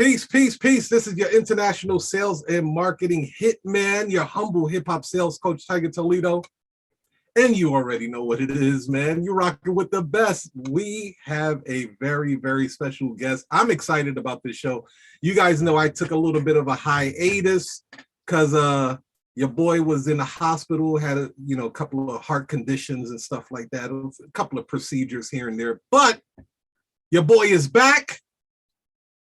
Peace, peace, peace. This is your international sales and marketing hitman, your humble hip hop sales coach, Tiger TOLEDO. And you already know what it is, man. You're rocking with the best. We have a very, very special guest. I'm excited about this show. You guys know I took a little bit of a hiatus because your boy was in the hospital, had a couple of heart conditions and stuff like that. A couple of procedures here and there. But your boy is back.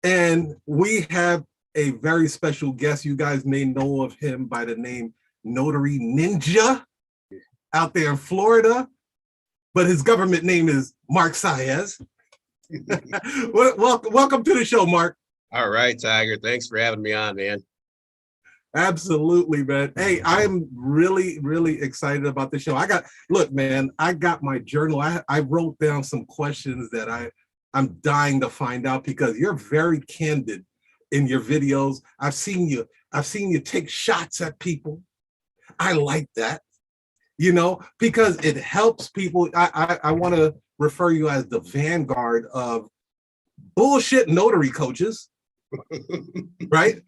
And we have a very special guest. You guys may know of him by the name Notary Ninja out there in Florida, but his government name is Mark Sias. Welcome to the show, Mark. All right, Tiger. Thanks for having me on, man. Absolutely, man. Hey, I'm really, really excited about the show. I got my journal. I wrote down some questions that I'm dying to find out because you're very candid in your videos. I've seen you take shots at people. I like that, because it helps people. I want to refer you as the vanguard of bullshit notary coaches, right?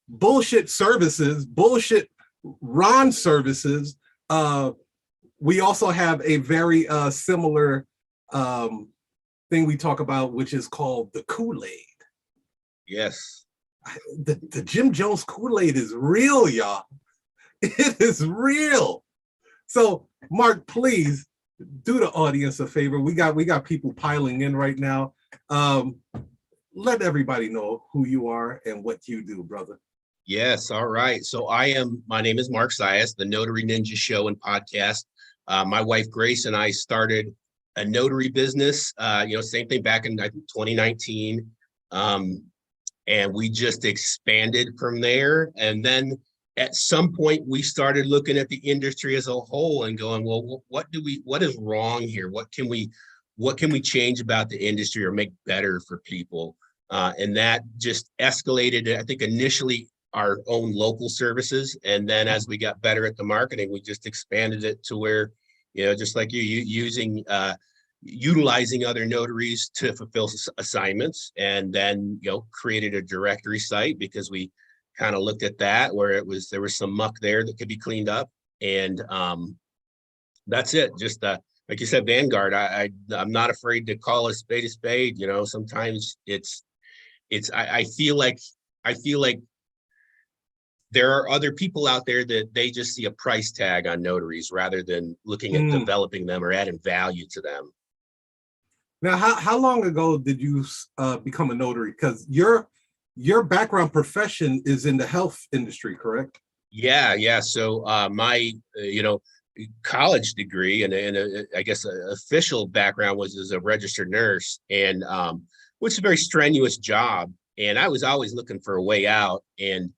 Bullshit services, bullshit Ron services. We also have a very similar thing we talk about, which is called the Kool-Aid. Yes. The Jim Jones Kool-Aid is real, y'all. It is real. So, Mark, please do the audience a favor. We got people piling in right now. Let everybody know who you are and what you do, brother. Yes. All right. So my name is Mark Sias, the Notary Ninja Show and podcast. My wife, Grace, and I started a notary business, same thing back in 2019. And we just expanded from there. And then at some point we started looking at the industry as a whole and going, well, what is wrong here? What can we change about the industry or make better for people? And that just escalated, I think, initially our own local services. And then as we got better at the marketing, we just expanded it to where, just like you utilizing other notaries to fulfill assignments, and then created a directory site because we kind of looked at that where there was some muck there that could be cleaned up, and that's it. Just like you said, vanguard. I'm not afraid to call a spade a spade. Sometimes I feel like there are other people out there that they just see a price tag on notaries rather than looking at developing them or adding value to them. Now, how long ago did you become a notary? Because your background profession is in the health industry, correct? Yeah. So my college degree and I guess official background was as a registered nurse, and which is a very strenuous job. And I was always looking for a way out. And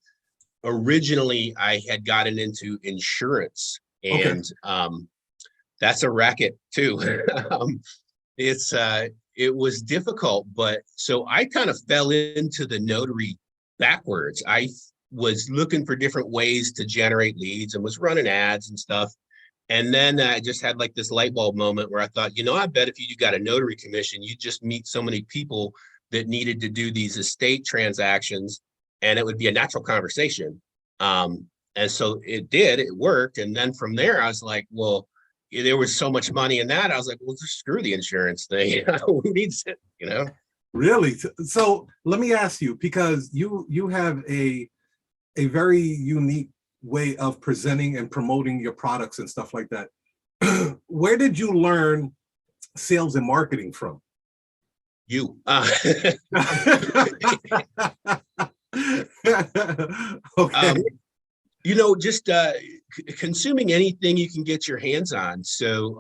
originally, I had gotten into insurance, and that's a racket too. It was difficult, but so I kind of fell into the notary backwards. I was looking for different ways to generate leads and was running ads and stuff. And then I just had like this light bulb moment where I thought, I bet if you got a notary commission, you just meet so many people that needed to do these estate transactions, and it would be a natural conversation. And so it worked. And then from there, I was like, well, there was so much money in that. I was like, well, just screw the insurance thing. Who needs it, Really? So let me ask you, because you have a very unique way of presenting and promoting your products and stuff like that. Where did you learn sales and marketing from? You. Okay. Just consuming anything you can get your hands on. So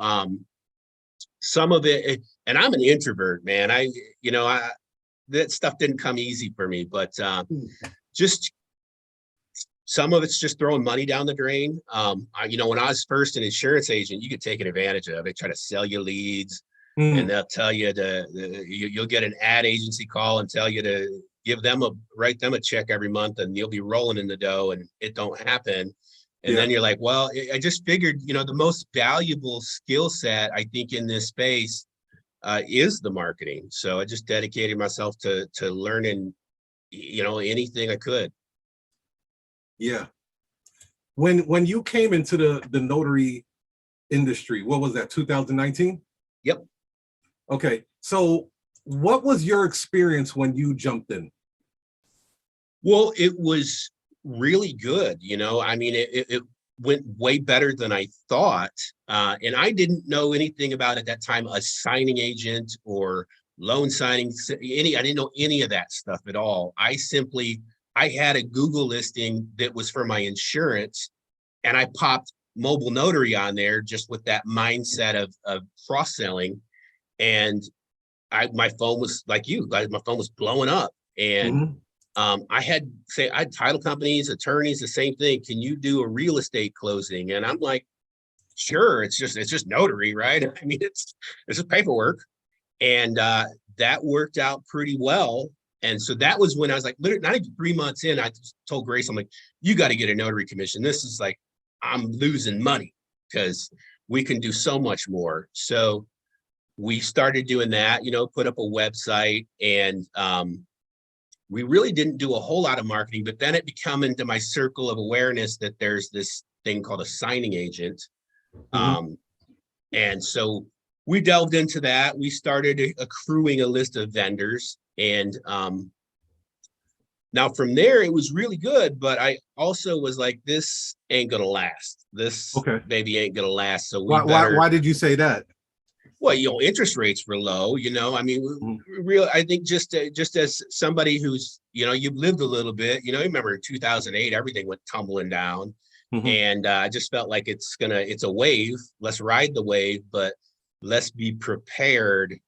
some of it, and I'm an introvert, man. That stuff didn't come easy for me, but just some of it's just throwing money down the drain. When I was first an insurance agent, you get taken advantage of. They try to sell you leads, and they'll tell you you'll get an ad agency call and tell you to write them a check every month, and you'll be rolling in the dough, and it don't happen. And then you're like, well, I just figured, the most valuable skill set, I think, in this space is the marketing. So I just dedicated myself to learning anything I could. Yeah. When you came into the notary industry, what was that, 2019? Yep. Okay. So what was your experience when you jumped in? Well, it was really good. It went way better than I thought. And I didn't know anything about at that time a signing agent or loan signing. I didn't know any of that stuff at all. I had a Google listing that was for my insurance, and I popped mobile notary on there just with that mindset of cross-selling. And my phone was like my phone was blowing up. And Mhm. I had title companies, attorneys, the same thing. Can you do a real estate closing? And I'm like, sure. It's just notary, right? I mean, it's just paperwork, and that worked out pretty well. And so that was when I was like, literally, not even 3 months in, I just told Grace, I'm like, you got to get a notary commission. This is like, I'm losing money because we can do so much more. So we started doing that, put up a website, and we really didn't do a whole lot of marketing, but then it became into my circle of awareness that there's this thing called a signing agent. Mhm. And so we delved into that. We started accruing a list of vendors. And now from there, it was really good. But I also was like, this ain't going to last. This Okay. baby ain't going to last. So we Why better. did you say that? Well, interest rates were low, I mean, Mhm. I think just as somebody who's, you've lived a little bit, you remember in 2008, everything went tumbling down. Mhm. And I just felt like it's a wave. Let's ride the wave, but let's be prepared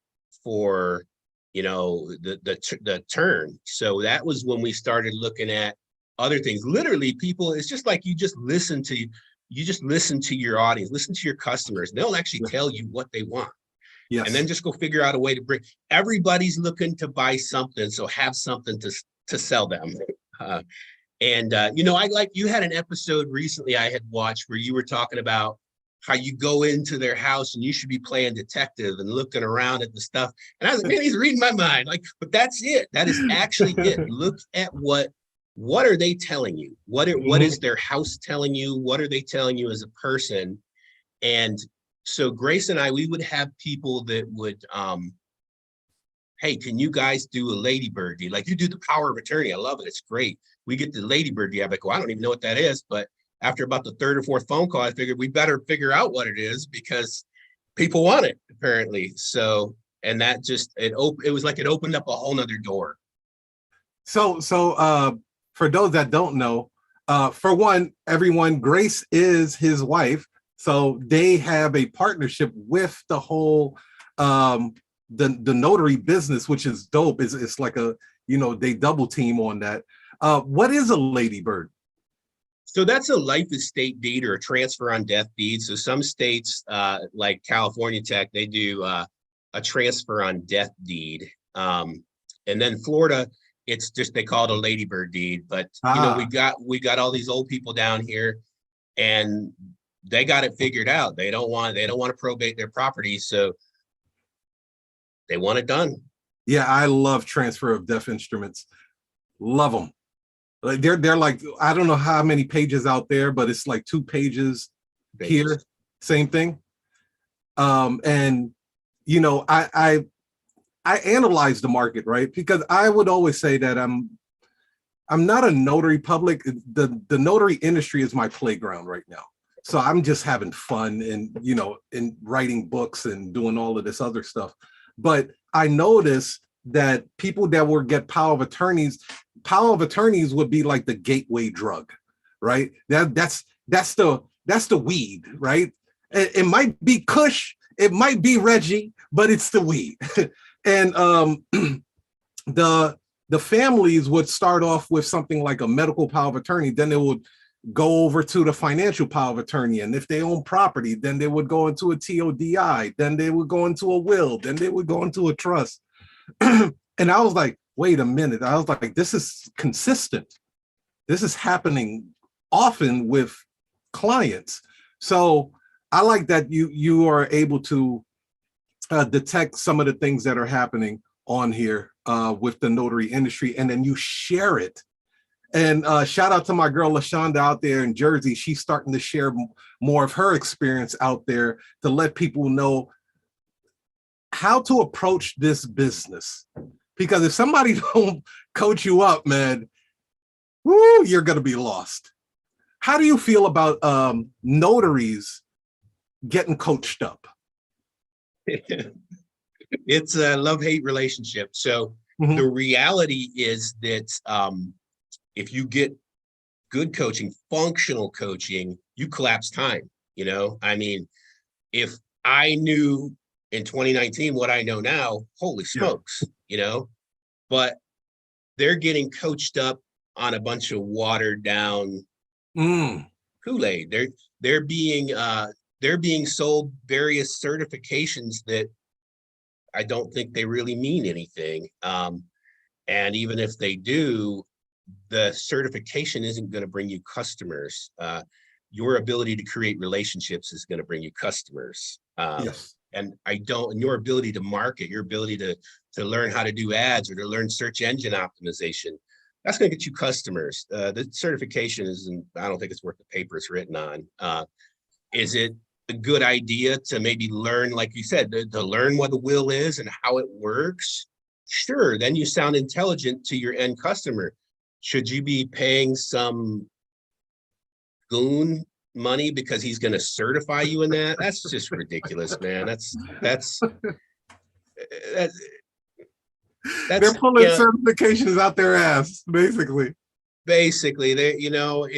for, the turn. So that was when we started looking at other things. Literally, people, it's just like you just listen to your audience, listen to your customers. They'll actually tell you what they want. And then Yes. just go figure out a way to bring. Everybody's looking to buy something, so have something to sell them. You had an episode recently I had watched where you were talking about how you go into their house and you should be playing detective and looking around at the stuff. And I was like, man, he's reading my mind. Like, but that's it. That is actually it. Look at what are they telling you? What is their house telling you? What are they telling you as a person? And so Grace and I, we would have people that would, hey, can you guys do a Ladybird deed? Like, you do the power of attorney. I love it. It's great. We get the Ladybird deed. I'm like, well, I don't even know what that is. But after about the third or fourth phone call, I figured we better figure out what it is because people want it, apparently. So, and that just, it was like it opened up a whole nother door. So for those that don't know, for one, everyone, Grace is his wife. So they have a partnership with the whole the notary business, which is dope. It's like they double team on that. What is a Ladybird? So that's a life estate deed or a transfer on death deed. So some states like California Tech, they do a transfer on death deed. And then Florida, it's just, they call it a Ladybird deed. But we got all these old people down here, and they got it figured out. They don't want to probate their property, so they want it done. Yeah, I love transfer of death instruments. Love them. Like they're like, I don't know how many pages out there, but it's like 2 pages here. Same thing. And I analyze the market, right? Because I would always say that I'm not a notary public. The notary industry is my playground right now. So I'm just having fun and, in writing books and doing all of this other stuff. But I noticed that people that would get power of attorneys would be like the gateway drug, right? That's the weed, right? It might be Kush, it might be Reggie, but it's the weed. And the families would start off with something like a medical power of attorney, then they would go over to the financial power of attorney. And if they own property, then they would go into a TODI, then they would go into a will, then they would go into a trust. And I was like, wait a minute. I was like, this is consistent. This is happening often with clients. So I like that you are able to detect some of the things that are happening on here with the notary industry, and then you share it. And shout out to my girl LaShonda out there in Jersey. She's starting to share more of her experience out there to let people know how to approach this business. Because if somebody don't coach you up, man, woo, you're going to be lost. How do you feel about notaries getting coached up? It's a love-hate relationship. So the reality is that if you get good coaching, functional coaching, you collapse time. You know, I mean, if I knew in 2019 what I know now, holy smokes, you know, but they're getting coached up on a bunch of watered down Kool-Aid. They're being sold various certifications that I don't think they really mean anything. And even if they do, the certification isn't going to bring you customers. Your ability to create relationships is going to bring you customers. Yes. And your ability to market, your ability to learn how to do ads or to learn search engine optimization, that's going to get you customers. The certification isn't, I don't think it's worth the paper it's written on. Is it a good idea to maybe learn, like you said, to learn what the will is and how it works? Sure, then you sound intelligent to your end customer. Should you be paying some goon money because he's going to certify you in that? That's just ridiculous, man. That's they're pulling certifications out their ass, basically. Basically, they, you know,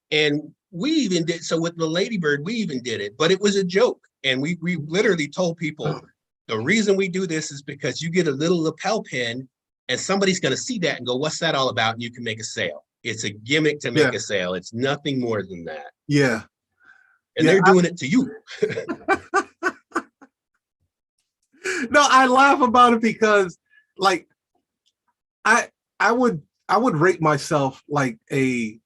and we even did so with the Ladybird. We even did it, but it was a joke, and we literally told people the reason we do this is because you get a little lapel pin, and somebody's going to see that and go, "What's that all about?" And you can make a sale. It's a gimmick to make a sale. It's nothing more than that. Yeah. And they're doing it to you. No, I laugh about it because, like, I would rate myself like a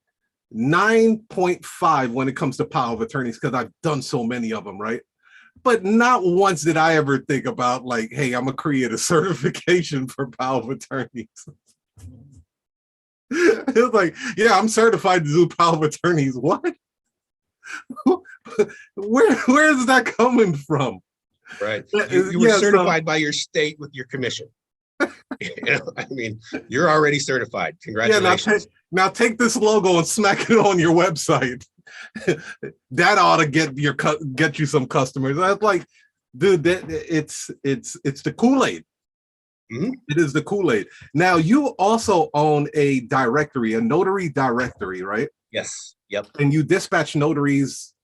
9.5 when it comes to power of attorneys because I've done so many of them, right? But not once did I ever think about like, hey, I'm gonna create a certification for power of attorneys. It was like, yeah, I'm certified to do power of attorneys. What? Where is that coming from? Right. You were certified by your state with your commission. You know, I mean, you're already certified. Congratulations. Yeah, now take this logo and smack it on your website. That ought to get you some customers. That's like, dude, it's the Kool-Aid. It is the Kool-Aid. Now you also own a directory, a notary directory, right? Yes. Yep. And you dispatch notaries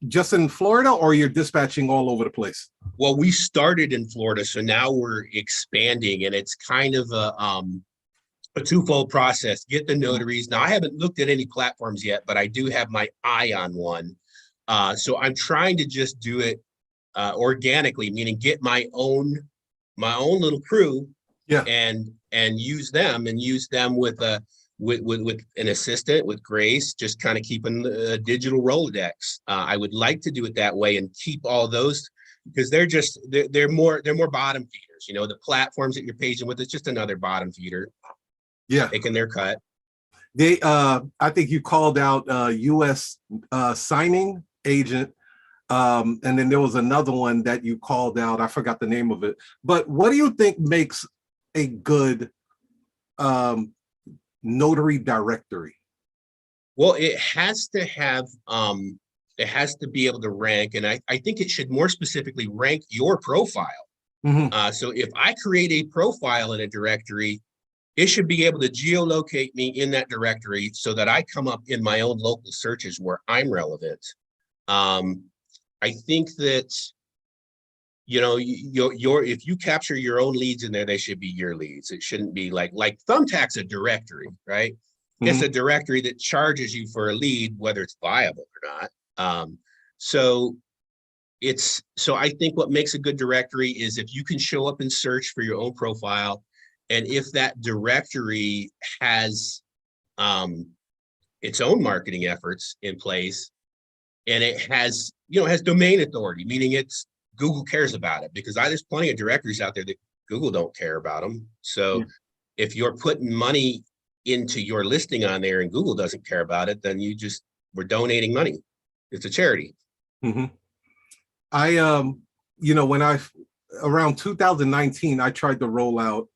just in Florida, or you're dispatching all over the place? Well, we started in Florida, so now we're expanding, and it's kind of a twofold process. Get the notaries. Now, I haven't looked at any platforms yet, but I do have my eye on one. So I'm trying to just do it organically, meaning get my own little crew, and use them with an assistant, with Grace, just kind of keeping the digital Rolodex. I would like to do it that way and keep all those, because they're more bottom feeders. You know, the platforms that you're paging with, it's just another bottom feeder. Yeah, making their cut. They, I think you called out U.S. signing agent, and then there was another one that you called out. I forgot the name of it. But what do you think makes a good notary directory? Well, it has to have, it has to be able to rank, and I think it should more specifically rank your profile. So if I create a profile in a directory, it should be able to geolocate me in that directory so that I come up in my own local searches where I'm relevant. I think that, you know, if you capture your own leads in there, they should be your leads. It shouldn't be like Thumbtack's a directory, right? It's a directory that charges you for a lead, whether it's viable or not. So I think what makes a good directory is if you can show up and search for your own profile, and if that directory has its own marketing efforts in place, and it has domain authority, meaning Google cares about it, because there's plenty of directories out there that Google don't care about them. So Yeah. if you're putting money into your listing on there and Google doesn't care about it, then we're donating money. It's a charity. Mhm. I when I around 2019, I tried to roll out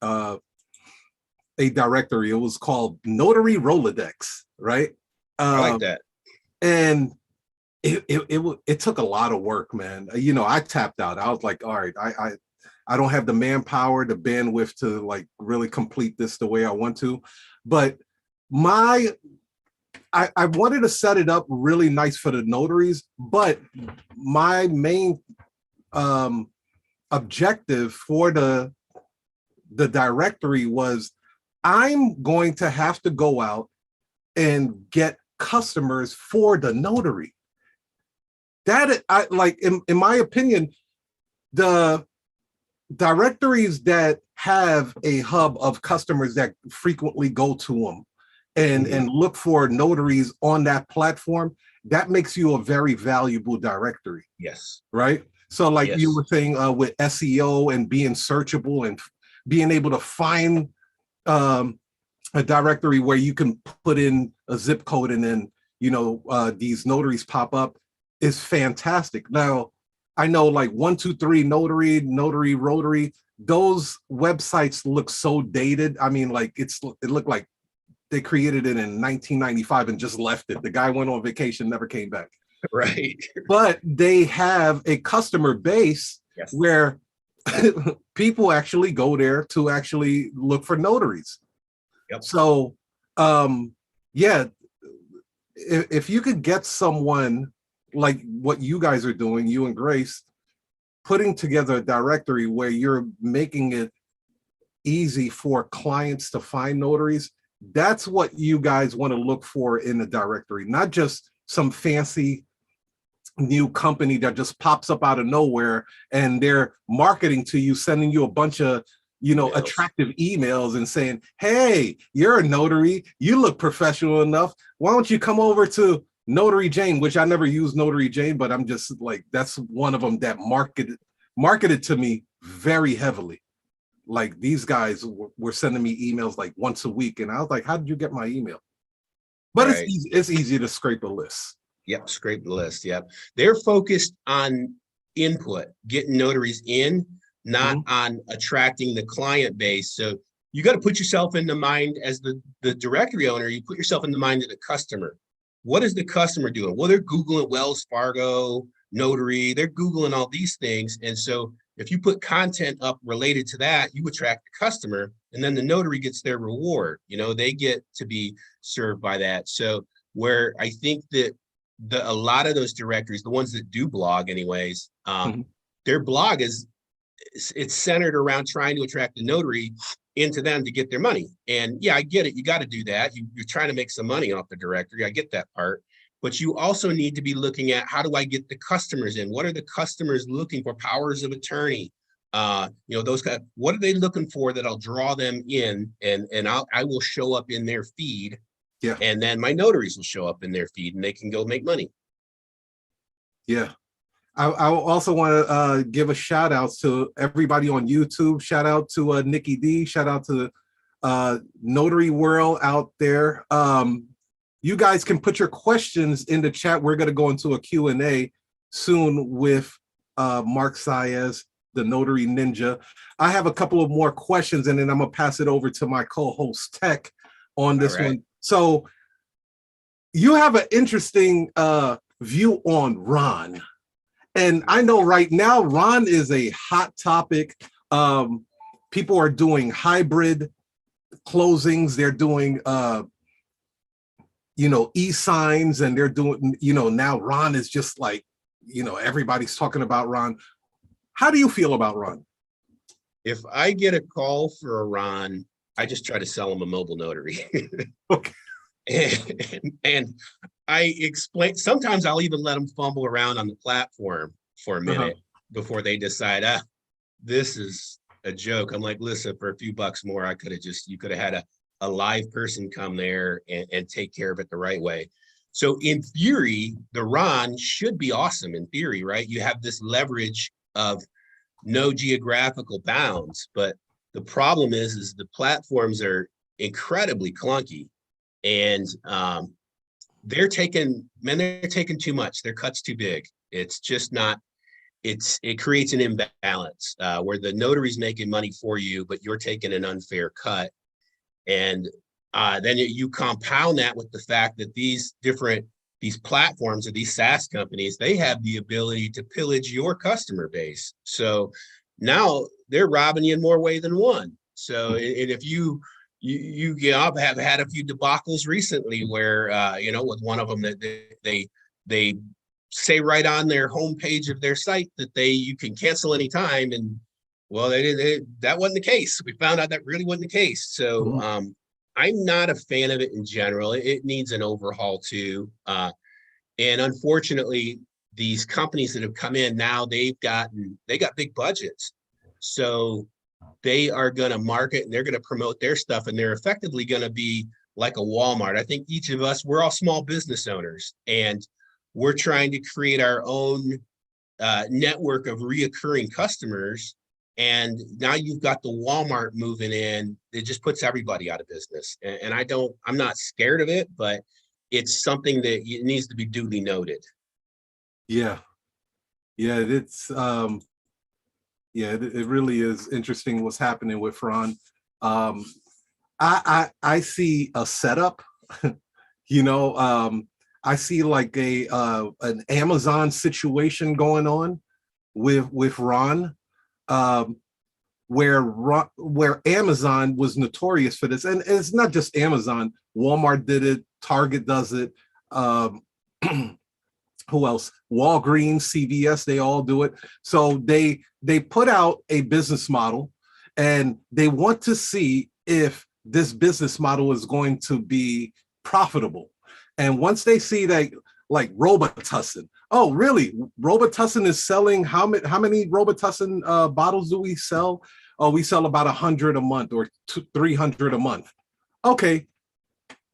a directory. It was called Notary Rolodex, right? I like that. And it took a lot of work, man. I tapped out. I was like, all right, I don't have the manpower, the bandwidth to like really complete this the way I want to. But I wanted to set it up really nice for the notaries, but my main objective for the directory was I'm going to have to go out and get customers for the notary. That I like in my opinion, the directories that have a hub of customers that frequently go to them and look for notaries on that platform, that makes you a very valuable directory. Yes. Right. So like Yes. you were saying with SEO and being searchable and being able to find a directory where you can put in a zip code and then, these notaries pop up is fantastic. Now, I know like 123 Notary Rotary, those websites look so dated. I mean, like it looked like they created it in 1995 and just left it. The guy went on vacation, never came back. Right. But they have a customer base where people actually go there to actually look for notaries. Yep. So, if you could get someone like what you guys are doing, you and Grace, putting together a directory where you're making it easy for clients to find notaries, that's what you guys want to look for in the directory, not just some fancy new company that just pops up out of nowhere and they're marketing to you, sending you a bunch of attractive emails and saying, hey, you're a notary, you look professional enough, why don't you come over to Notary Jane, which I never use Notary Jane, but I'm just like, that's one of them that marketed to me very heavily. Like these guys were sending me emails like once a week, and I was like, how did you get my email? But right. It's easy to scrape a list. Yep, scrape the list. Yep. They're focused on input, getting notaries in, not on attracting the client base. So you got to put yourself in the mind as the directory owner, you put yourself in the mind of the customer. What is the customer doing? Well, they're Googling Wells Fargo, notary, they're Googling all these things. And so if you put content up related to that, you attract the customer, and then the notary gets their reward. They get to be served by that. So where I think that a lot of those directories, the ones that do blog anyways, their blog it's centered around trying to attract the notary into them to get their money. And yeah, I get it. You got to do that. You're trying to make some money off the directory. I get that part. But you also need to be looking at, how do I get the customers in? What are the customers looking for? Powers of attorney, those kind of, what are they looking for that I'll draw them in, and I will show up in their feed. Yeah. And then my notaries will show up in their feed and they can go make money. Yeah. I also want to give a shout out to everybody on YouTube. Shout out to Nikki D. Shout out to Notary World out there. You guys can put your questions in the chat. We're going to go into a Q&A soon with Mark Sias, the Notary Ninja. I have a couple of more questions, and then I'm going to pass it over to my co-host Tech on this one. So you have an interesting view on Ron. And I know right now, Ron is a hot topic. People are doing hybrid closings. They're doing, e-signs, and they're doing, now Ron is just like, everybody's talking about Ron. How do you feel about Ron? If I get a call for a Ron, I just try to sell him a mobile notary. Okay. And I explain, sometimes I'll even let them fumble around on the platform for a minute before they decide, this is a joke. I'm like, listen, for a few bucks more, you could have had a live person come there and take care of it the right way. So in theory, the Ron should be awesome in theory, right? You have this leverage of no geographical bounds, but The problem is the platforms are incredibly clunky, and they're taking too much. Their cut's too big. It's just not. It creates an imbalance where the notary's making money for you, but you're taking an unfair cut. And then you compound that with the fact that these platforms or these SaaS companies, they have the ability to pillage your customer base. So now they're robbing you in more ways than one. So and if you have had a few debacles recently where with one of them that they say right on their homepage of their site that you can cancel anytime, and well, that wasn't the case. We found out that really wasn't the case. So I'm not a fan of it in general. It needs an overhaul too. And unfortunately, these companies that have come in now, they got big budgets. So they are going to market and they're going to promote their stuff, and they're effectively going to be like a Walmart. I think each of us, we're all small business owners, and we're trying to create our own network of reoccurring customers. And now you've got the Walmart moving in. It just puts everybody out of business. And I'm not scared of it, but it's something that it needs to be duly noted. Yeah. Yeah, it really is interesting what's happening with Ron. I see a setup, I see like an Amazon situation going on with Ron. Where Amazon was notorious for this, and it's not just Amazon. Walmart did it. Target does it. Who else? Walgreens, CVS, they all do it. So they put out a business model, and they want to see if this business model is going to be profitable. And once they see that, like Robitussin, oh, really? Robitussin is selling how many Robitussin bottles do we sell? Oh, we sell about 100 a month or 300 a month. Okay,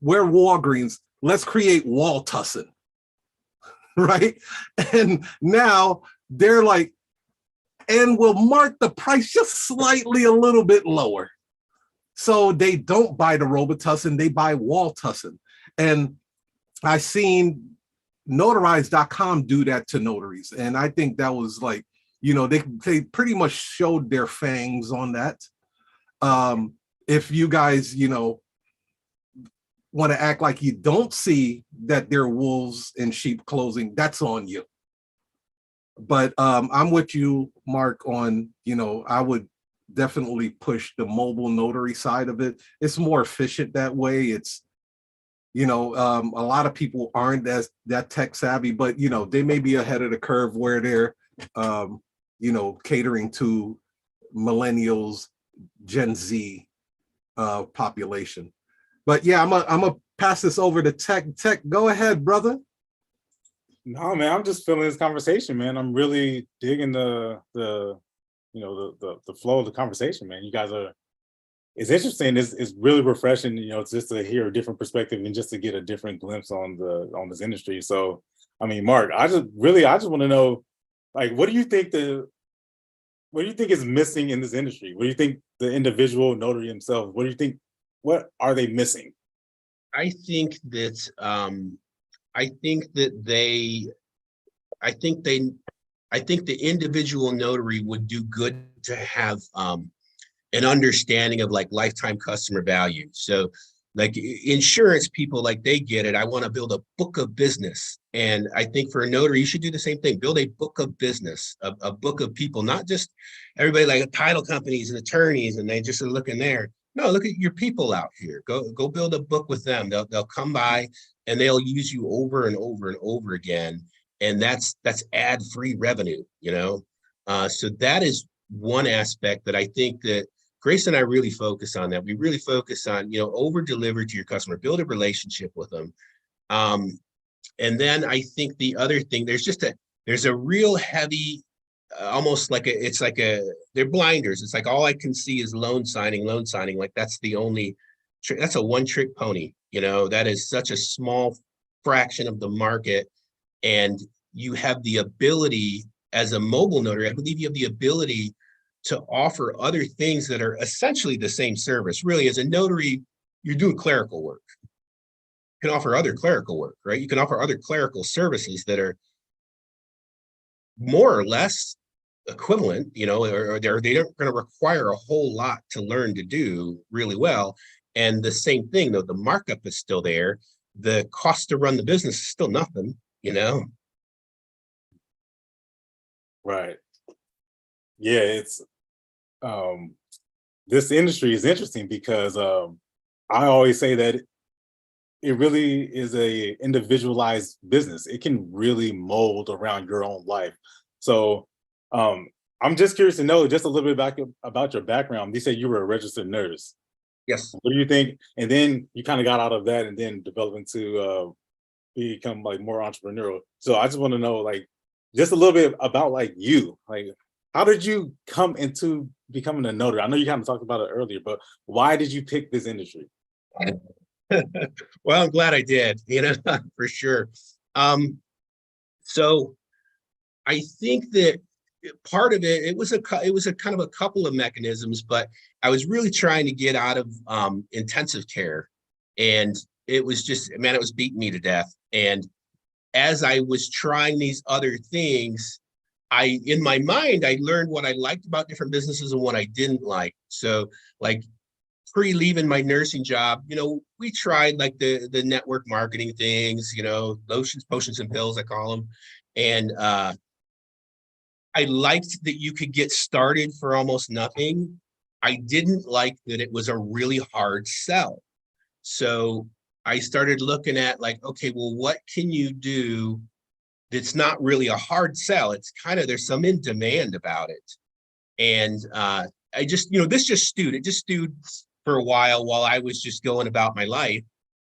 we're Walgreens. Let's create Waltussin, right? And now they're like, and we'll mark the price just slightly a little bit lower. So they don't buy the Robitussin, they buy Waltussin. And I seen notarize.com do that to notaries. And I think that was like, they pretty much showed their fangs on that. If you guys, want to act like you don't see that they're wolves in sheep clothing, that's on you. But I'm with you, Mark, on, I would definitely push the mobile notary side of it. It's more efficient that way. It's, a lot of people aren't that tech savvy, but, they may be ahead of the curve where they're, catering to millennials, Gen Z population. But yeah, I'm gonna pass this over to Tech. Tech, go ahead, brother. No, man, I'm just feeling this conversation, man. I'm really digging the flow of the conversation, man. You guys it's interesting. It's really refreshing, just to hear a different perspective and just to get a different glimpse on this industry. So, I mean, Mark, I just want to know, like, what do you think is missing in this industry? What do you think the individual notary himself, what are they missing? I think the individual notary would do good to have an understanding of like lifetime customer value. So like insurance people, like they get it. I want to build a book of business. And I think for a notary, you should do the same thing. Build a book of business, a book of people, not just everybody like title companies and attorneys, and they just are looking there. No, look at your people out here. Go build a book with them. They'll come by and they'll use you over and over and over again. And that's ad-free revenue, So that is one aspect that I think that Grace and I really focus on that. We really focus on, over deliver to your customer, build a relationship with them. And then I think the other thing, there's a real heavy, almost like they're blinders. It's like, all I can see is loan signing. Like that's the only trick. That's a one trick pony. That is such a small fraction of the market. And you have the ability as a mobile notary, I believe you have the ability to offer other things that are essentially the same service. Really, as a notary, you're doing clerical work. You can offer other clerical work, right? You can offer other clerical services that are more or less equivalent, you know, or they aren't going to require a whole lot to learn to do really well. And the same thing, though, the markup is still there. The cost to run the business is still nothing, you know? Right. Yeah, it's this industry is interesting because I always say that it really is a individualized business. It can really mold around your own life. So I'm just curious to know just a little bit about your background. You said you were a registered nurse. Yes. What do you think? And then you kind of got out of that and then developed into become like more entrepreneurial. So I just want to know like just a little bit about like you. Like how did you come into becoming a notary? I know you kind of talked about it earlier, but why did you pick this industry? Well, I'm glad I did, you know, for sure. So I think that part of it, it was a kind of a couple of mechanisms, but I was really trying to get out of intensive care, and it was just, man, it was beating me to death. And as I was trying these other things, in my mind, I learned what I liked about different businesses and what I didn't like. So like pre-leaving my nursing job, you know, we tried like the network marketing things, you know, lotions, potions, and pills, I call them. And I liked that you could get started for almost nothing. I didn't like that it was a really hard sell. So I started looking at like, okay, well, what can you do that's not really a hard sell? It's kind of, there's some in demand about it. And I just, you know, this just stewed. It just stewed for a while I was just going about my life.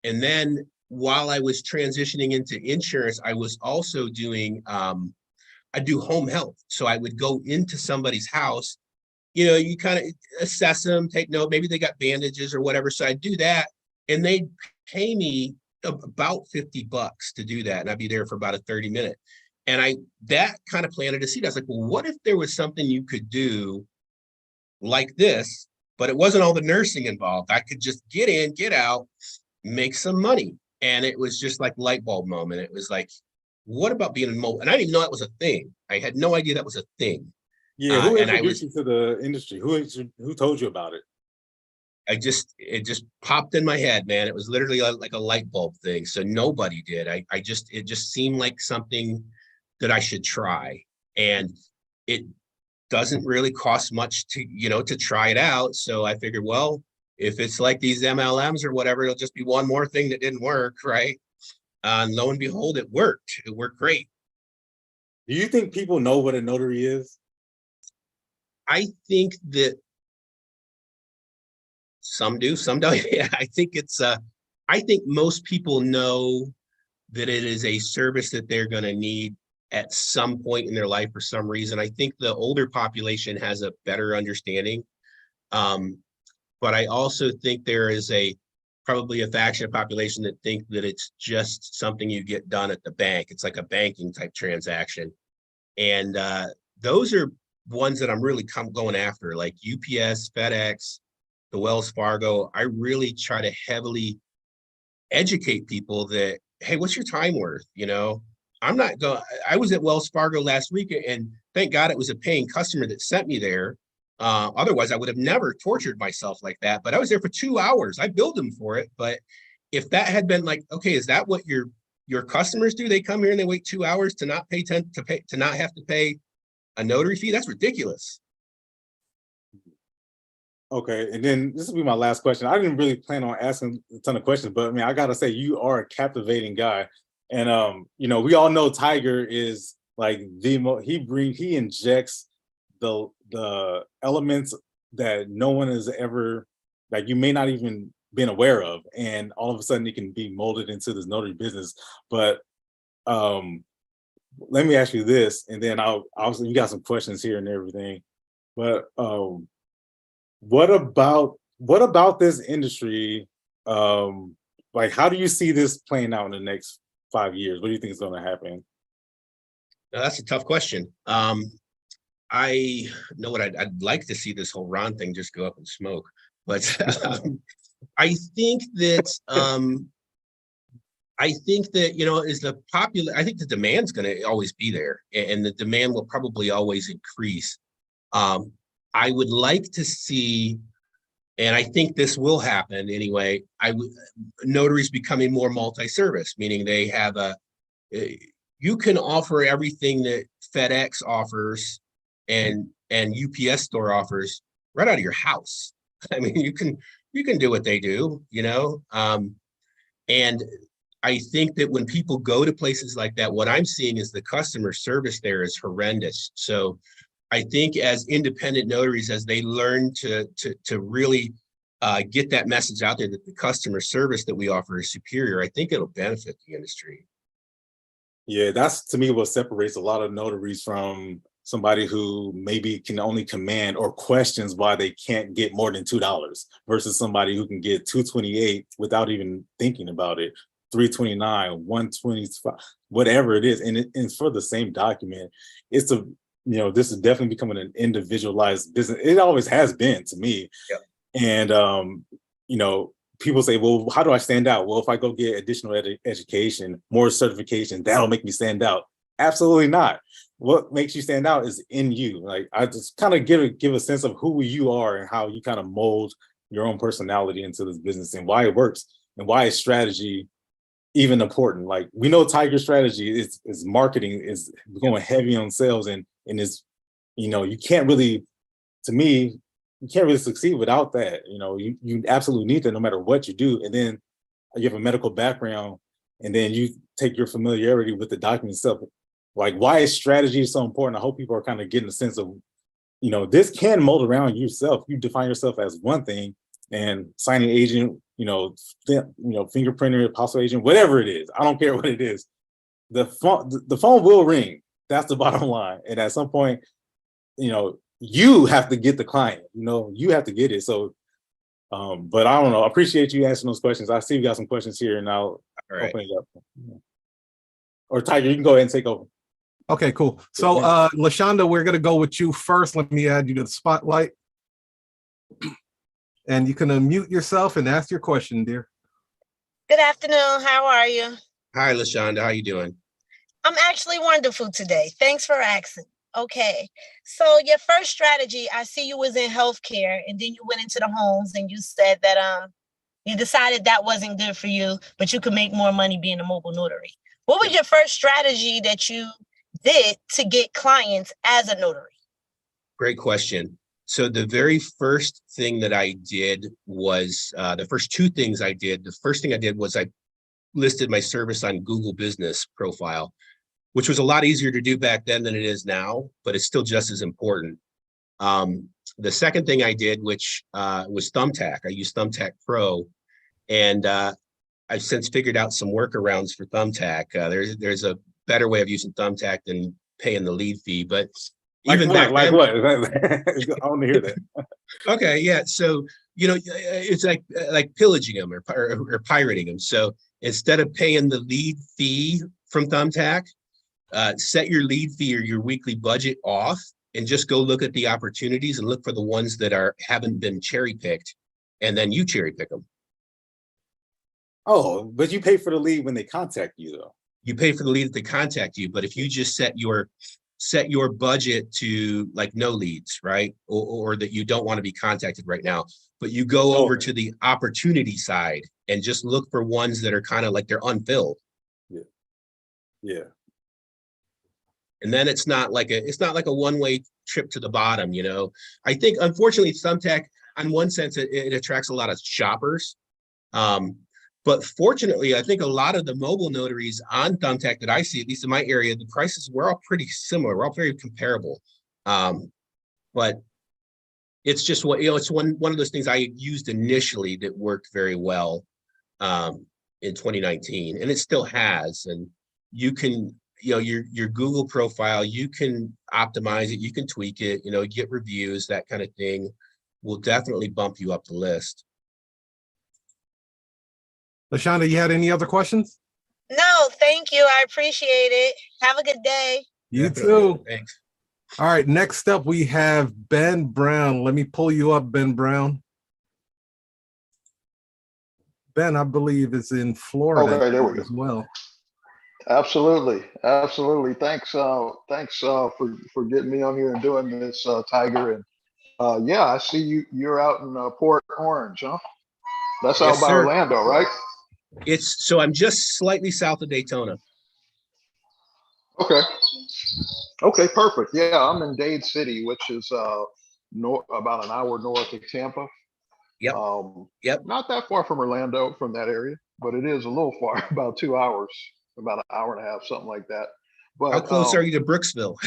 And then while I was transitioning into insurance, I was also doing, I do home health. So I would go into somebody's house, you know, you kind of assess them, take note, maybe they got bandages or whatever. So I'd do that and they'd pay me about $50 to do that. And I'd be there for about a 30-minute. And that kind of planted a seed. I was like, well, what if there was something you could do like this, but it wasn't all the nursing involved? I could just get in, get out, make some money. And it was just like light bulb moment. It was like, what about being in mobile? And I didn't even know that was a thing. I had no idea that was a thing. Yeah, who And introduced you to the industry? Who told you about it? It just popped in my head, man. It was literally like a light bulb thing. So nobody did. It just seemed like something that I should try. And it doesn't really cost much to, you know, to try it out. So I figured, well, if it's like these MLMs or whatever, it'll just be one more thing that didn't work, right? And lo and behold, it worked. It worked great. Do you think people know what a notary is? I think that some do, some don't. Yeah, I think most people know that it is a service that they're going to need at some point in their life for some reason. I think the older population has a better understanding. But I also think there is probably a faction of population that think that it's just something you get done at the bank. It's like a banking type transaction. And those are ones that I'm really going after, like UPS, FedEx, the Wells Fargo. I really try to heavily educate people that, hey, what's your time worth? You know, I was at Wells Fargo last week, and thank God it was a paying customer that sent me there. Otherwise, I would have never tortured myself like that. But I was there for 2 hours. I billed them for it. But if that had been like, okay, is that what your customers do? They come here and they wait 2 hours to not to not have to pay a notary fee? That's ridiculous. Okay, and then this will be my last question. I didn't really plan on asking a ton of questions, but I mean, I gotta say, you are a captivating guy, and you know, we all know Tiger is like he injects the elements that no one has ever, like, you may not even been aware of, and all of a sudden it can be molded into this notary business. But let me ask you this, and then I'll you got some questions here and everything, but what about this industry? Like, how do you see this playing out in the next 5 years? What do you think is going to happen? Now, that's a tough question. I know what I'd like to see this whole Ron thing just go up in smoke, but I think that is the popular. I think the demand's going to always be there, and the demand will probably always increase. I would like to see, and I think this will happen anyway. Notaries becoming more multi-service, meaning they have you can offer everything that FedEx offers and UPS store offers right out of your house. I mean, you can do what they do, and I think that when people go to places like that, what I'm seeing is the customer service there is horrendous. So I think as independent notaries, as they learn to really get that message out there that the customer service that we offer is superior, I think it'll benefit the industry. Yeah, that's to me what separates a lot of notaries from somebody who maybe can only command or questions why they can't get more than $2 versus somebody who can get $228 without even thinking about it, $329, $125, whatever it is, and it's for the same document. It's this is definitely becoming an individualized business. It always has been to me. Yep. And people say, well, how do I stand out? Well, if I go get additional education, more certification, that'll make me stand out. Absolutely not. What makes you stand out is in you. Like, I just kind of give a sense of who you are and how you kind of mold your own personality into this business and why it works and why is strategy even important. Like, we know Tiger strategy is marketing, is going heavy on sales, and is, you can't really, to me, you can't really succeed without that. You absolutely need that no matter what you do. And then you have a medical background, and then you take your familiarity with the document itself. Like, why is strategy so important? I hope people are kind of getting a sense of, this can mold around yourself. You define yourself as one thing, and signing agent, fingerprinter, apostle agent, whatever it is. I don't care what it is. The phone will ring. That's the bottom line. And at some point, you have to get the client, you have to get it. So, but I don't know. I appreciate you answering those questions. I see you got some questions here, and I'll open it up. Or Tiger, you can go ahead and take over. Okay, cool. So, LaShonda, we're going to go with you first. Let me add you to the spotlight. And you can unmute yourself and ask your question, dear. Good afternoon. How are you? Hi, LaShonda. How you doing? I'm actually wonderful today. Thanks for asking. Okay. So your first strategy, I see you was in healthcare, and then you went into the homes, and you said that you decided that wasn't good for you, but you could make more money being a mobile notary. What was your first strategy that you did to get clients as a notary? Great question. So the very first thing that I did was the first two things I did. The first thing I did was I listed my service on Google Business Profile, which was a lot easier to do back then than it is now, but it's still just as important. The second thing I did, which was Thumbtack. I used Thumbtack Pro, and I've since figured out some workarounds for Thumbtack. There's a better way of using Thumbtack than paying the lead fee, but even what? back then, what? I want to hear that. Okay, yeah. So it's like pillaging them or pirating them. So instead of paying the lead fee from Thumbtack, set your lead fee or your weekly budget off, and just go look at the opportunities and look for the ones that haven't been cherry picked, and then you cherry pick them. Oh, but you pay for the lead when they contact you, though. You pay for the lead that they contact you, but if you just set your budget to like no leads, right? Or that you don't want to be contacted right now, but you go over to the opportunity side and just look for ones that are kind of like they're unfilled. Yeah. And then it's not like a one-way trip to the bottom, I think, unfortunately, Thumbtack, on one sense, it attracts a lot of shoppers. But fortunately, I think a lot of the mobile notaries on Thumbtack that I see, at least in my area, the prices were all pretty similar. We're all very comparable. But it's just it's one of those things I used initially that worked very well in 2019, and it still has. And you can, your Google profile, you can optimize it, you can tweak it, get reviews, that kind of thing will definitely bump you up the list. LaShonda, you had any other questions? No, thank you. I appreciate it. Have a good day. You too. Thanks. All right, next up we have Ben Brown. Let me pull you up, Ben Brown. Ben, I believe, is in Florida Okay, there we go. as well. Absolutely, absolutely. Thanks for getting me on here and doing this, Tiger. And yeah, I see you're out in Port Orange, huh? That's out Yes, by sir. Orlando, right? So I'm just slightly south of Daytona. Okay. Okay, perfect. Yeah, I'm in Dade City, which is about an hour north of Tampa. Yep. Yep. Not that far from Orlando, from that area, but it is a little far, about 2 hours, about an hour and a half, something like that. But How close are you to Brooksville?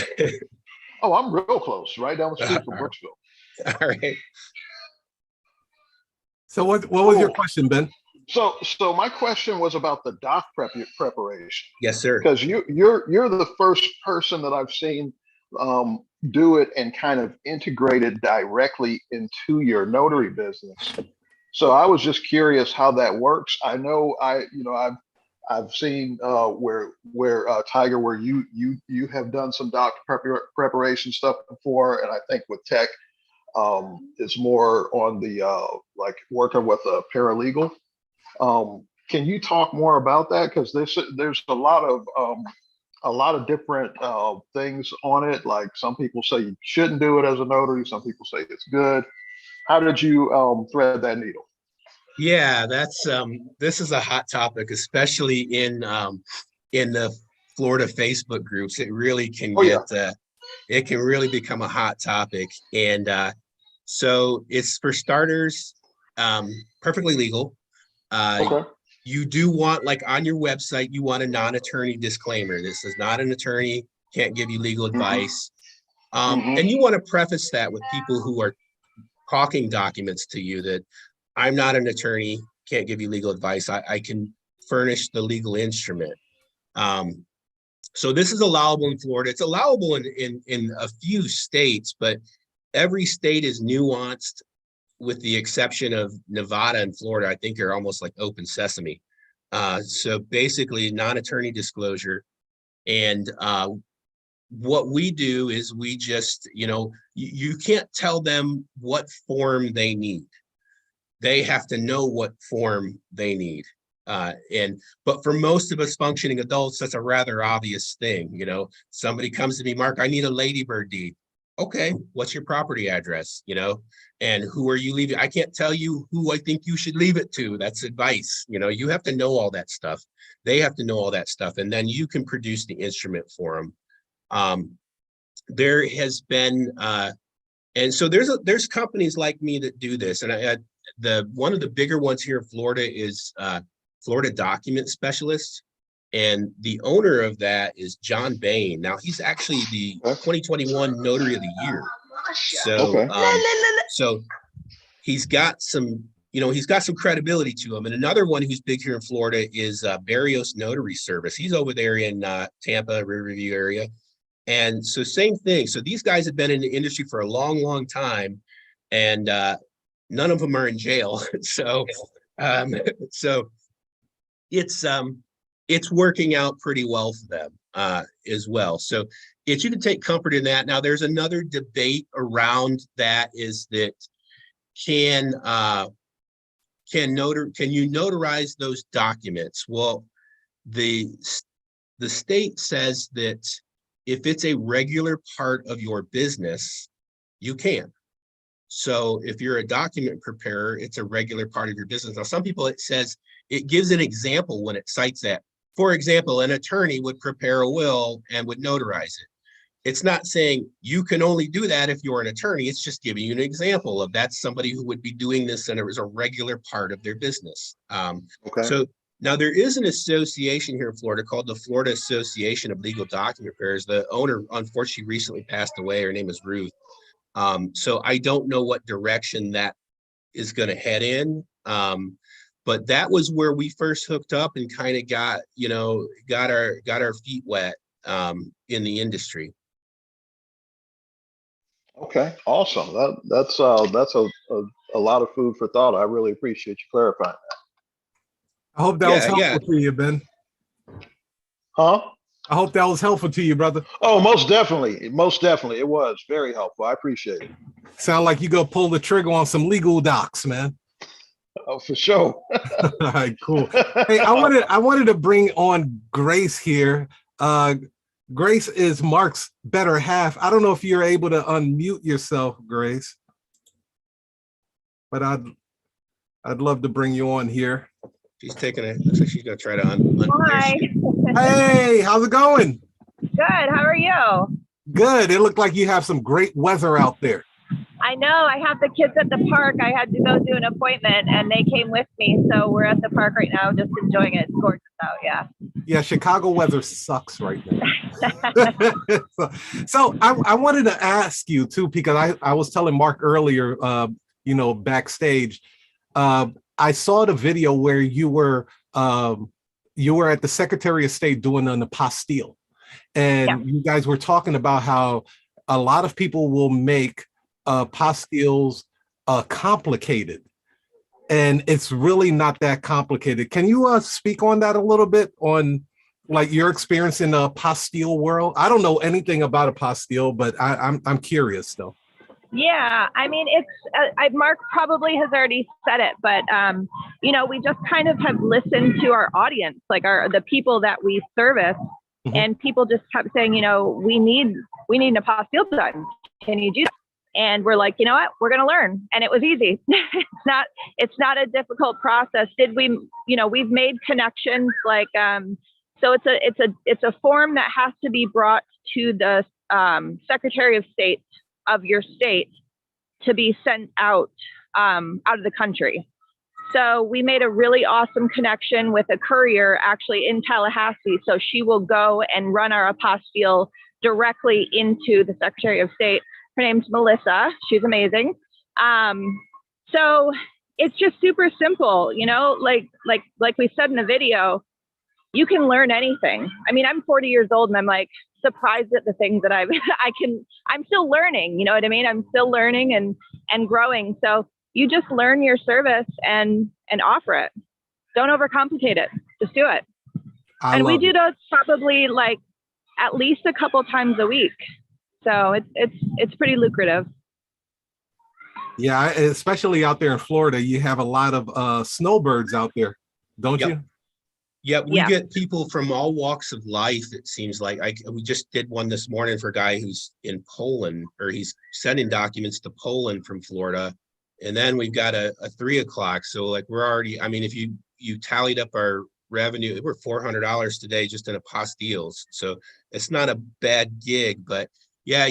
oh, I'm real close, right down the street from Brooksville. All right. So what was your question, Ben? So my question was about the doc preparation. Yes, sir. Because you're the first person that I've seen do it and kind of integrate it directly into your notary business. So I was just curious how that works. I know I've seen where Tiger, where you have done some doc preparation stuff before, and I think with tech, it's more on the like working with a paralegal. Can you talk more about that? Because there's a lot of different things on it. Like some people say you shouldn't do it as a notary. Some people say it's good. How did you thread that needle? Yeah, that's this is a hot topic, especially in the Florida Facebook groups. It really can it can really become a hot topic. And so it's, for starters, perfectly legal. Okay. You do want, like on your website, you want a non-attorney disclaimer. This is not an attorney, can't give you legal advice. And you want to preface that with people who are talking documents to you that I'm not an attorney, can't give you legal advice. I can furnish the legal instrument. So this is allowable in Florida. It's allowable in a few states, but every state is nuanced, with the exception of Nevada and Florida. I think are almost like open sesame. So basically non-attorney disclosure. And what we do is we just, you can't tell them what form they need. They have to know what form they need. But for most of us functioning adults, that's a rather obvious thing. Somebody comes to me, Mark, I need a Ladybird deed. Okay, what's your property address? And who are you leaving? I can't tell you who I think you should leave it to. That's advice. You have to know all that stuff. They have to know all that stuff. And then you can produce the instrument for them. There has been, and so there's companies like me that do this. And one of the bigger ones here in Florida is Florida Document Specialist. And the owner of that is John Bain. Now he's actually the 2021 Notary of the Year. So, so he's got some, he's got some credibility to him. And another one who's big here in Florida is Barrios Notary Service. He's over there in Tampa, Riverview area. And so same thing. So these guys have been in the industry for a long, long time, and none of them are in jail. So it's working out pretty well for them as well. So you can take comfort in that. Now, there's another debate around that, is that can you notarize those documents? Well, the state says that if it's a regular part of your business, you can. So if you're a document preparer, it's a regular part of your business. Now, some people, it gives an example when it cites that. For example, an attorney would prepare a will and would notarize it. It's not saying you can only do that if you're an attorney. It's just giving you an example of that's somebody who would be doing this, and it was a regular part of their business. So now there is an association here in Florida called the Florida Association of Legal Document Preparers. The owner, unfortunately, recently passed away. Her name is Ruth. So I don't know what direction that is going to head in. But that was where we first hooked up and kind of got our feet wet in the industry. Okay, awesome. That's a lot of food for thought. I really appreciate you clarifying that. I hope that was helpful to you, Ben. Huh? I hope that was helpful to you, brother. Oh, most definitely. Most definitely. It was very helpful. I appreciate it. Sound like you go pull the trigger on some legal docs, man. Oh, for sure. All right, cool. Hey, I wanted to bring on Grace here. Grace is Mark's better half. I don't know if you're able to unmute yourself, Grace, but I'd love to bring you on here. She's taking it. Looks like she's gonna try to Hi. Hey, how's it going? Good. How are you? Good. It looked like you have some great weather out there. I know. I have the kids at the park. I had to go do an appointment and they came with me. So we're at the park right now, just enjoying it. It's gorgeous out. Yeah. Yeah, Chicago weather sucks right now. so I wanted to ask you too, because I was telling Mark earlier, backstage, I saw the video where you were at the Secretary of State doing an apostille, and you guys were talking about how a lot of people will make apostilles complicated, and it's really not that complicated. Can you speak on that a little bit, on like your experience in the apostille world? I don't know anything about apostille, but I'm curious though. Yeah, I mean, it's Mark probably has already said it, but we just kind of have listened to our audience, like the people that we service, and people just kept saying, we need an apostille done. Can you do that? And we're like, you know what, we're going to learn, and it was easy. It's not a difficult process. We've made connections, like so it's a form that has to be brought to the Secretary of State of your state to be sent out of the country. So we made a really awesome connection with a courier actually in Tallahassee. So she will go and run our apostille directly into the Secretary of State. Her name's Melissa. She's amazing. So it's just super simple, like we said in the video, you can learn anything. I mean, I'm 40 years old and I'm like surprised at the things that I'm still learning, you know what I mean? I'm still learning and growing. So you just learn your service and offer it. Don't overcomplicate it. Just do it. And we do those probably like at least a couple times a week. So it's pretty lucrative. Yeah, especially out there in Florida, you have a lot of snowbirds out there, don't you? Yeah, we get people from all walks of life. It seems like we just did one this morning for a guy who's in Poland, or he's sending documents to Poland from Florida. And then we've got a 3 o'clock. So like we're already, I mean, if you tallied up our revenue, we're $400 today just in apostilles. So it's not a bad gig, but yeah,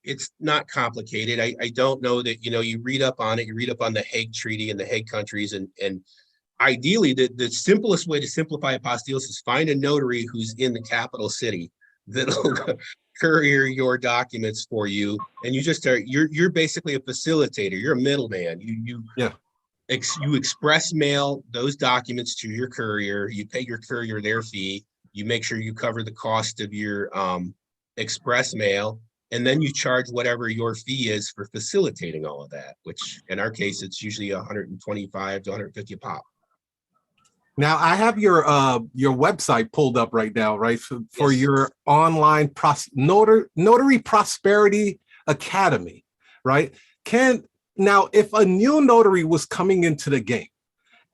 it's not complicated. I don't know that, you read up on it, you read up on the Hague Treaty and the Hague countries, and ideally, the simplest way to simplify apostilles is find a notary who's in the capital city that'll courier your documents for you, and you just you're basically a facilitator. You're a middleman. You express mail those documents to your courier. You pay your courier their fee. You make sure you cover the cost of your express mail, and then you charge whatever your fee is for facilitating all of that. Which in our case, it's usually $125 to $150 a pop. Now I have your website pulled up right now, right? For your online Notary Prosperity Academy, right? Now, if a new notary was coming into the game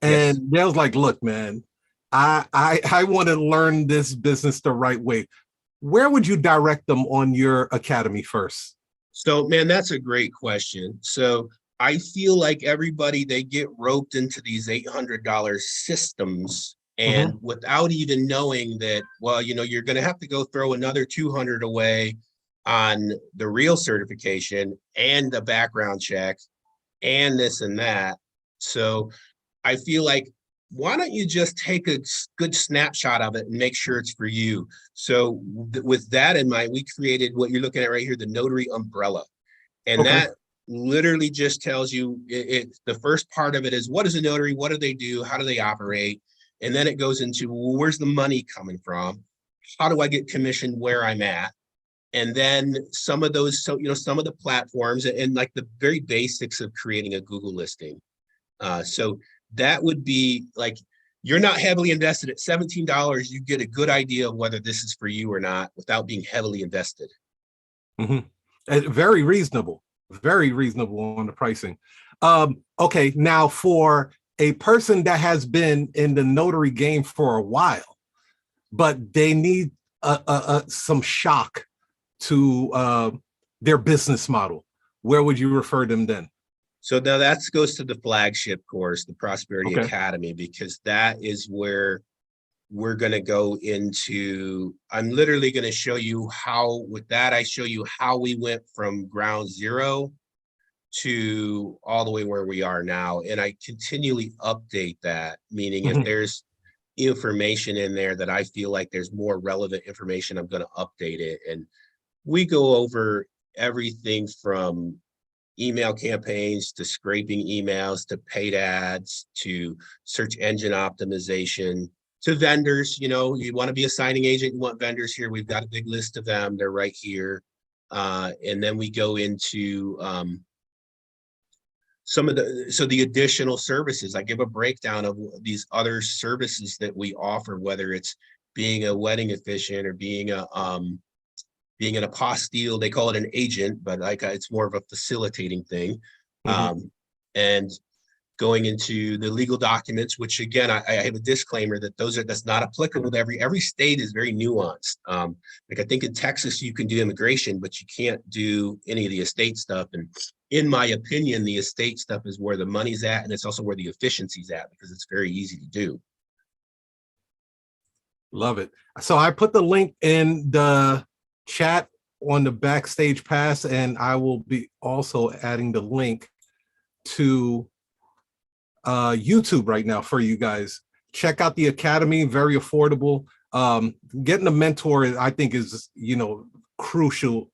and they was like, look, man, I want to learn this business the right way, where would you direct them on your academy first? So, man, that's a great question. So I feel like everybody, they get roped into these $800 systems, and without even knowing that, well, you're going to have to go throw another $200 away on the real certification and the background check and this and that. So I feel like, why don't you just take a good snapshot of it and make sure it's for you? So with that in mind, we created what you're looking at right here, the Notary Umbrella. And that literally just tells you, the first part of it is, what is a notary? What do they do? How do they operate? And then it goes into, well, where's the money coming from? How do I get commissioned where I'm at? And then some of those, some of the platforms and like the very basics of creating a Google listing. So that would be like, you're not heavily invested. At $17, you get a good idea of whether this is for you or not without being heavily invested. Very reasonable on the pricing. Okay, now for a person that has been in the notary game for a while, but they need some shock to their business model, where would you refer them then? So now that goes to the flagship course, the Prosperity Academy, because that is where we're going to go into, I'm literally going to show you how, with that, I show you how we went from ground zero to all the way where we are now. And I continually update that, meaning if there's information in there that I feel like there's more relevant information, I'm going to update it. And we go over everything from email campaigns to scraping emails to paid ads to search engine optimization to vendors. You know, you want to be a signing agent, you want vendors here. We've got a big list of them. They're right here. And then we go into some of the additional services. I give a breakdown of these other services that we offer, whether it's being a wedding officiant or being an apostille. They call it an agent, but like it's more of a facilitating thing. And going into the legal documents, which again, I have a disclaimer that that's not applicable to every state is very nuanced. Like I think in Texas, you can do immigration, but you can't do any of the estate stuff. And in my opinion, the estate stuff is where the money's at. And it's also where the efficiency's at because it's very easy to do. Love it. So I put the link in the chat on the Backstage Pass, and I will be also adding the link to YouTube right now for you guys. Check out the Academy, very affordable. Getting a mentor, I think, is, you know, crucial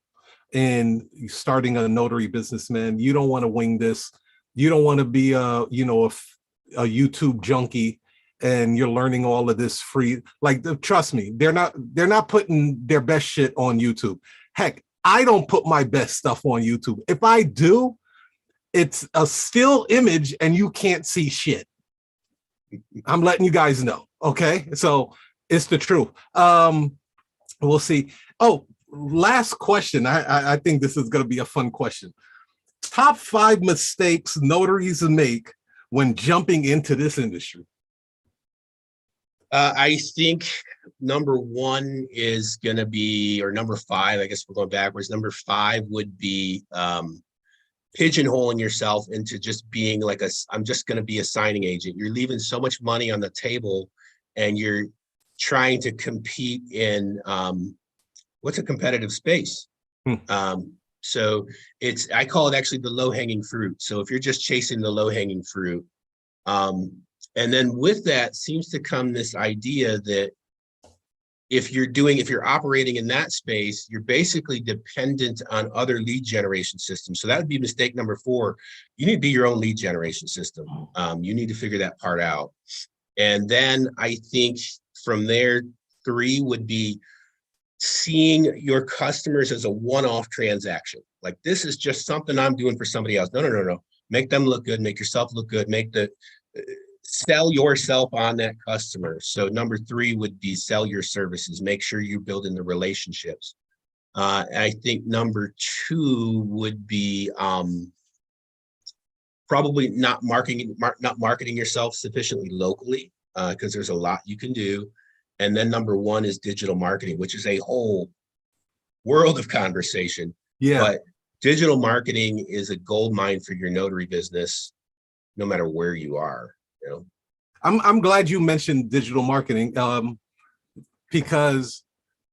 in starting a notary business, man. You don't want to wing this. You don't want to be a YouTube junkie and you're learning all of this free. Like, trust me, they're not putting their best shit on YouTube. Heck, I don't put my best stuff on YouTube. If I do, it's a still image and you can't see shit. I'm letting you guys know. Okay. So it's the truth. We'll see. Oh, last question. I think this is going to be a fun question. Top 5 mistakes notaries make when jumping into this industry. I think number 1 is going to be, or number 5, I guess we're going backwards. Number 5 would be pigeonholing yourself into just being like I'm just going to be a signing agent. You're leaving so much money on the table and you're trying to compete in what's a competitive space. So I call it actually the low-hanging fruit. So if you're just chasing the low-hanging fruit, and then with that seems to come this idea that if you're operating in that space, you're basically dependent on other lead generation systems. So that would be mistake number 4. You need to be your own lead generation system. You need to figure that part out. And then I think from there, 3 would be seeing your customers as a one-off transaction. Like, this is just something I'm doing for somebody else. No. Make them look good, make yourself look good, sell yourself on that customer. So number 3 would be sell your services. Make sure you're building the relationships. I think number 2 would be probably not marketing yourself sufficiently locally, because there's a lot you can do. And then number 1 is digital marketing, which is a whole world of conversation. Yeah. But digital marketing is a gold mine for your notary business, no matter where you are. You know? I'm glad you mentioned digital marketing, because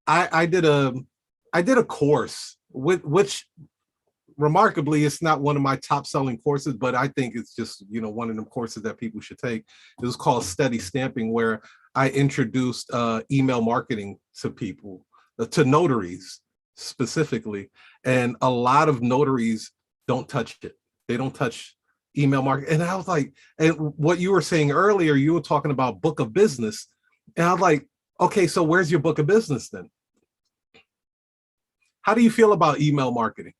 I did a course which remarkably, it's not one of my top selling courses, but I think it's just, one of them courses that people should take. It was called Steady Stamping, where I introduced email marketing to people, to notaries specifically. And a lot of notaries don't touch it. They don't touch email marketing. And I was like, and what you were saying earlier, you were talking about book of business. And I was like, okay, so where's your book of business then? How do you feel about email marketing?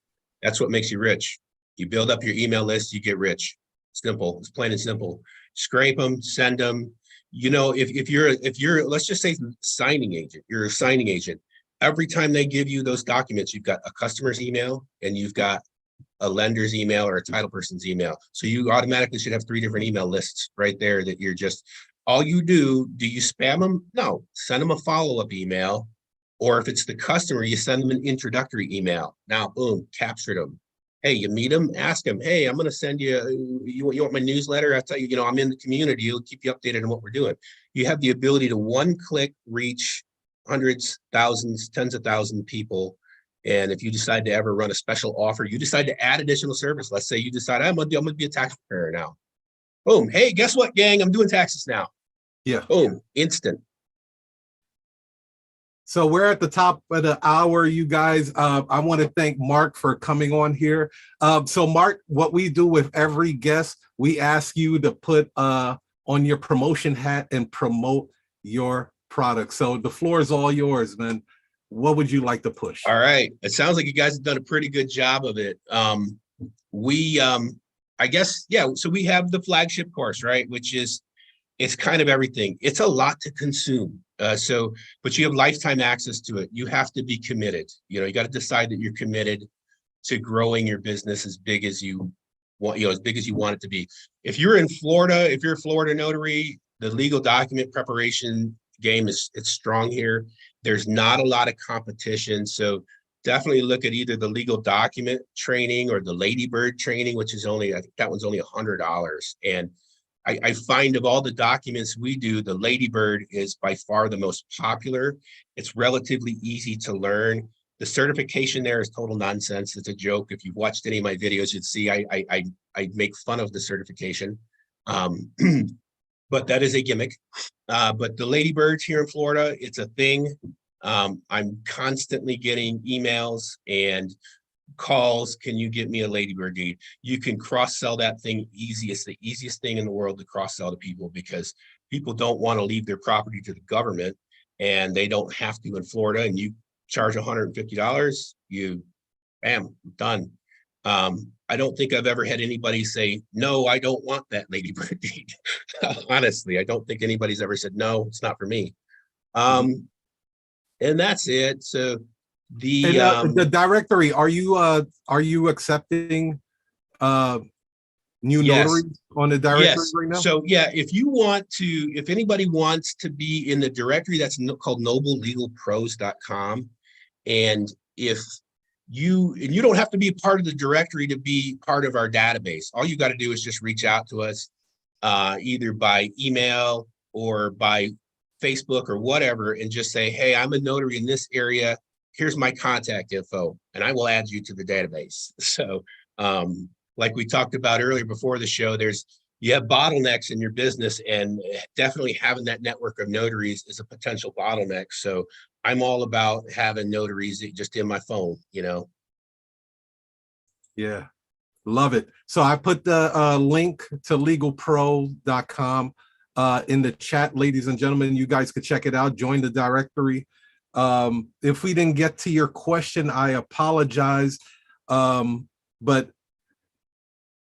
That's what makes you rich. You build up your email list, you get rich. Simple. It's plain and simple. scrape them, send them. You know, if you're, let's just say signing agent, you're a signing agent. Every time they give you those documents, you've got a customer's email and you've got a lender's email or a title person's email. So you automatically should have 3 different email lists right there that you're just, all you do you spam them? No, send them a follow-up email. Or if it's the customer, you send them an introductory email. Now, boom, captured them. Hey, you meet them, ask them, hey, I'm going to send you want my newsletter? I'll tell you, I'm in the community. It'll keep you updated on what we're doing. You have the ability to one click reach hundreds, thousands, tens of thousands of people. And if you decide to ever run a special offer, you decide to add additional service. Let's say you decide, I'm gonna be a tax preparer now. Boom. Hey, guess what, gang? I'm doing taxes now. Yeah. Boom. Instant. So we're at the top of the hour, you guys. I want to thank Mark for coming on here. So Mark, what we do with every guest, we ask you to put on your promotion hat and promote your product. So the floor is all yours, man. What would you like to push? All right. It sounds like you guys have done a pretty good job of it. I guess, yeah. So we have the flagship course, right? Which is, it's kind of everything. It's a lot to consume. But you have lifetime access to it. You have to be committed. You got to decide that you're committed to growing your business as big as you want, as big as you want it to be. If you're in Florida, if you're a Florida notary, the legal document preparation game it's strong here. There's not a lot of competition. So definitely look at either the legal document training or the Ladybird training, which is only, I think that one's only $100. And I find of all the documents we do, the Ladybird is by far the most popular. It's relatively easy to learn. The certification there is total nonsense. It's a joke. If you've watched any of my videos, you'd see I make fun of the certification. But that is a gimmick. But the Ladybirds here in Florida, it's a thing. I'm constantly getting emails and calls. Can you get me a Ladybird deed? You can cross-sell that thing easy. It's the easiest thing in the world to cross-sell to people because people don't want to leave their property to the government and they don't have to in Florida, and you charge $150, you, bam, done. I don't think I've ever had anybody say, no, I don't want that Ladybird deed. Honestly, I don't think anybody's ever said, no, it's not for me. And that's it. So the directory, are you accepting new notaries on the directory right now? So yeah, if anybody wants to be in the directory, that's called noblelegalpros.com. And you don't have to be a part of the directory to be part of our database. All you got to do is just reach out to us either by email or by Facebook or whatever, and just say, hey, I'm a notary in this area. Here's my contact info, and I will add you to the database. So like we talked about earlier before the show, you have bottlenecks in your business, and definitely having that network of notaries is a potential bottleneck. So I'm all about having notaries just in my phone, Yeah, love it. So I put the link to legalpro.com in the chat, ladies and gentlemen. You guys could check it out, join the directory. If we didn't get to your question, I apologize. But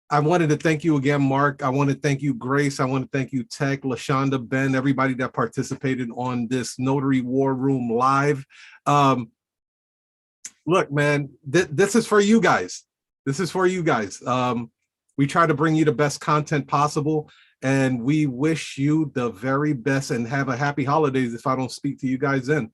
I wanted to thank you again, Mark. I want to thank you, Grace. I want to thank you, Tech, LaShonda, Ben, everybody that participated on this Notary War Room Live. Look, man, this is for you guys. This is for you guys. We try to bring you the best content possible, and we wish you the very best and have a happy holidays if I don't speak to you guys then.